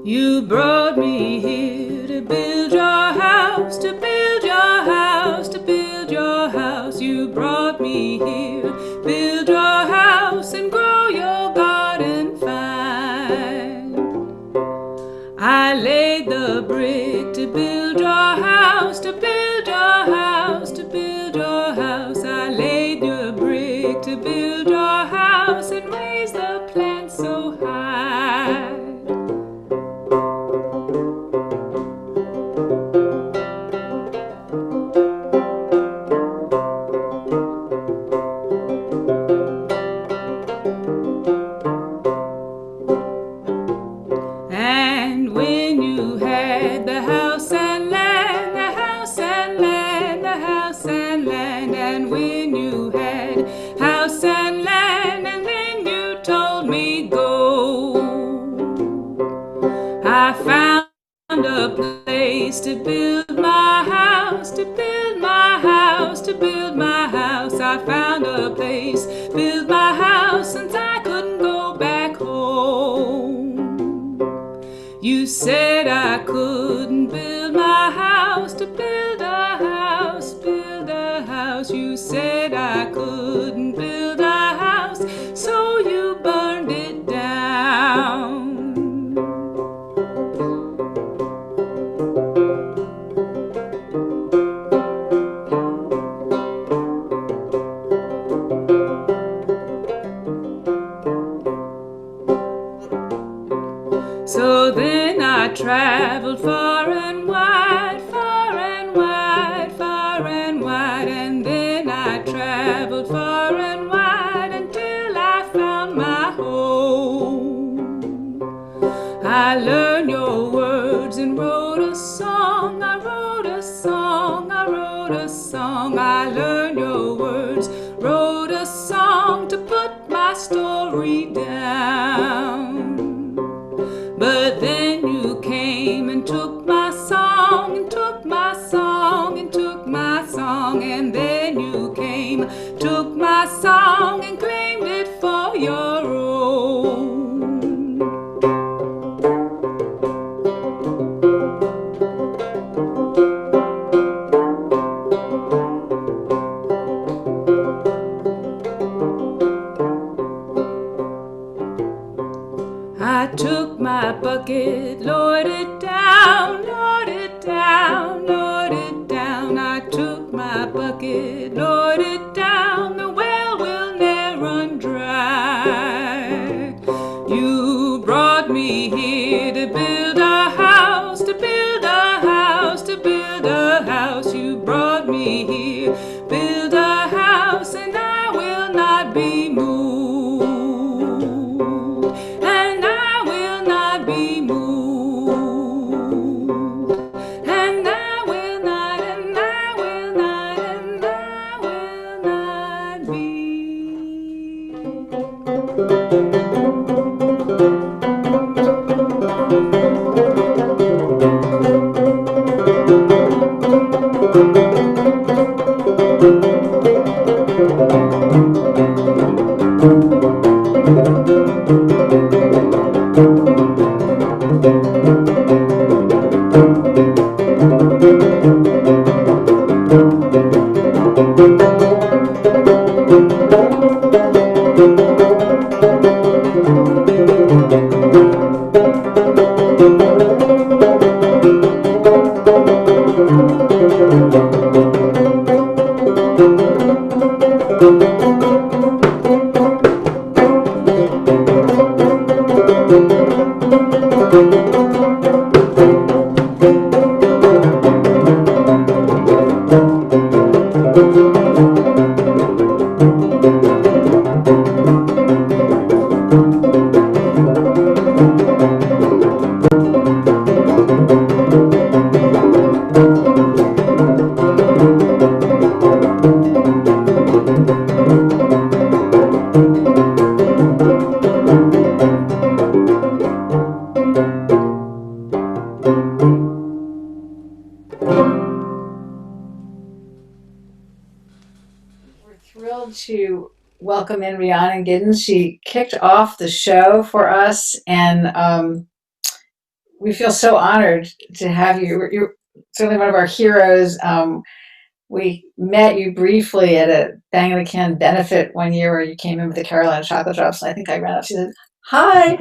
You brought me here to build your house, to build your house, to build your house. You brought me here, build your house and grow your garden fine. I laid the brick to build your house, to build your house, to build your house. I laid the brick to build your house and raised the plants so high. And when you had the house and land, the house and land, the house and land, and when you had house and land, and then you told me go, I found a place to build my house, to build my house, to build my house. I found a place, build my house, since I couldn't go back home. You said I couldn't build my house, to build a house, build a house. You said I couldn't build a house, so you burned it down. So then I traveled far and wide, far and wide, far and wide, and then I traveled far and wide until I found my home. I learned your words and wrote a song, I wrote a song, I wrote a song. I learned your words, wrote a song to put my story down. But then you came and took my song, and took my song, and took my song. And then you came, took my song, and claimed it for your own. I took my bucket, lowered it down, lowered it down, lowered it down. I took my bucket, lowered it down, the well will never run dry. You brought me here to build a house, to build a house, to build a house. You brought me here, build a house, and I will not be moved. And I will not be moved. And Thrilled to welcome in Rhiannon Giddens. She kicked off the show for us, and we feel so honored to have you. You're certainly one of our heroes. We met you briefly at a Bang in the Can benefit one year where you came in with the Carolina chocolate drops, and I think I ran up to you and said, "Hi,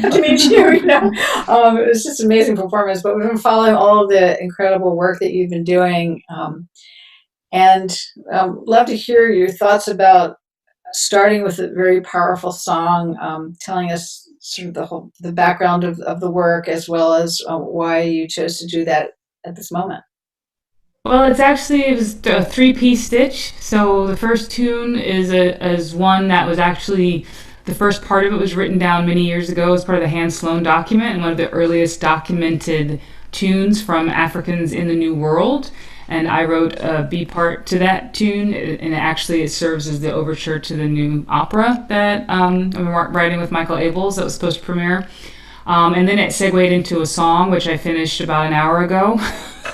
good to meet you." It was just an amazing performance. But we've been following all of the incredible work that you've been doing, and love to hear your thoughts about starting with a very powerful song, telling us sort of the background of the work as well as why you chose to do that at this moment. Well, it was a three-piece stitch. So the first tune is one that was actually the first part of it was written down many years ago as part of the Hans Sloane document and one of the earliest documented tunes from Africans in the New World. And I wrote a B part to that tune, and actually it serves as the overture to the new opera that I'm writing with Michael Abels that was supposed to premiere. And then it segued into a song, which I finished about an hour ago.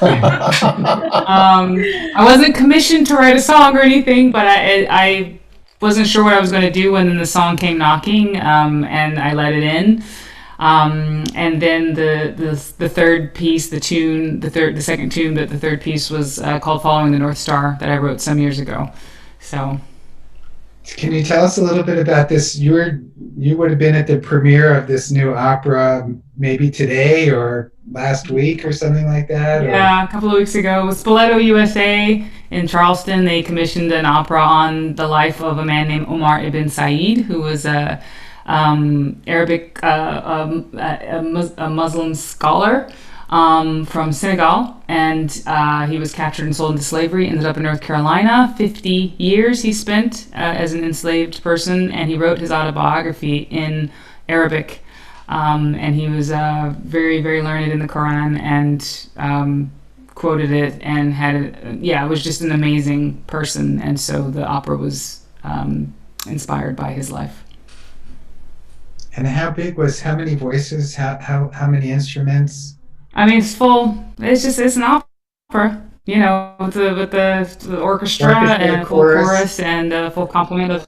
I wasn't commissioned to write a song or anything, but I wasn't sure what I was going to do when the song came knocking, and I let it in. And then the third piece, the second tune, but the third piece was called "Following the North Star" that I wrote some years ago. So Can you tell us a little bit about this? You would have been at the premiere of this new opera maybe today or last week or something like that? yeah, a couple of weeks ago with Spoleto USA in Charleston, they commissioned an opera on the life of a man named Omar ibn Said, who was a Arabic, a Muslim scholar from Senegal, and he was captured and sold into slavery. Ended up in North Carolina. 50 years he spent as an enslaved person, and he wrote his autobiography in Arabic. And he was very, very learned in the Quran and quoted it and it was just an amazing person. And so the opera was inspired by his life. And how many voices, how many instruments? I mean, it's full. It's an opera, with the orchestra and a full chorus and a full complement of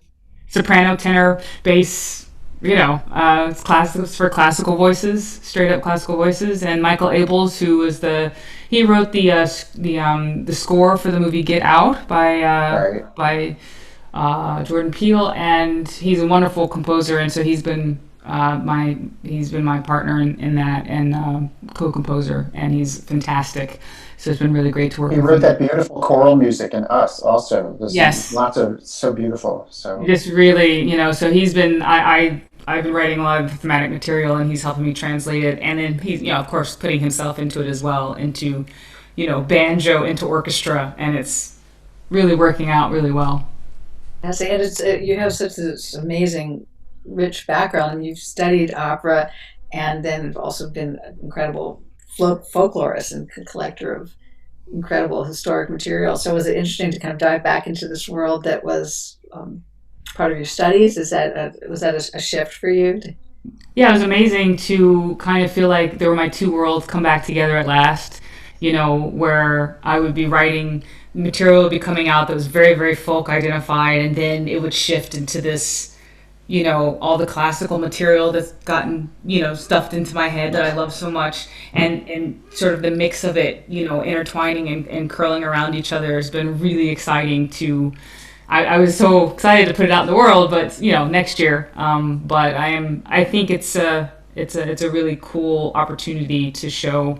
soprano, tenor, bass. It's classical. It's for classical voices, straight up classical voices. And Michael Abels, he wrote the score for the movie Get Out by Jordan Peele, and he's a wonderful composer, and so he's been my partner in that and co-composer, and he's fantastic. So it's been really great to work He with wrote him. that beautiful choral music in Us also. There's Yes, lots of so beautiful. So just really, so I've been writing a lot of thematic material, and he's helping me translate it, and then he's, of course, putting himself into it as well, into, banjo, into orchestra, and it's really working out really well. And you have such this amazing, rich background, and you've studied opera, and then you've also been an incredible folklorist and collector of incredible historic material. So was it interesting to kind of dive back into this world that was part of your studies? Was that a shift for you? Yeah, it was amazing to kind of feel like there were my two worlds come back together at last, where I would be writing material would be coming out that was very, very folk identified, and then it would shift into this all the classical material that's gotten, stuffed into my head that I love so much, and sort of the mix of it, intertwining and curling around each other has been really exciting to. I was so excited to put it out in the world, but next year. But I think it's a really cool opportunity to show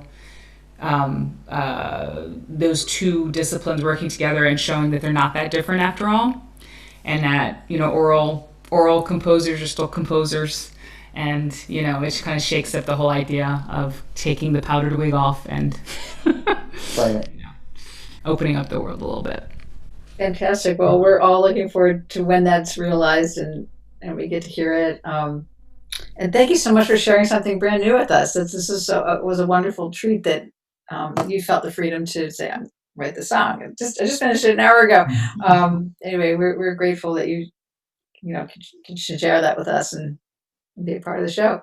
those two disciplines working together and showing that they're not that different after all, and that oral composers are still composers, and it kind of shakes up the whole idea of taking the powdered wig off and Right. opening up the world a little bit. Fantastic. Well, we're all looking forward to when that's realized and we get to hear it. And thank you so much for sharing something brand new with us. It was a wonderful treat that you felt the freedom to say, write the song. I just finished it an hour ago. Anyway, we're grateful that you can share that with us and be a part of the show.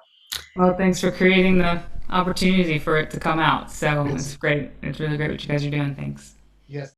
Well, thanks for creating the opportunity for it to come out. So it's great. It's really great what you guys are doing. Thanks. Yes.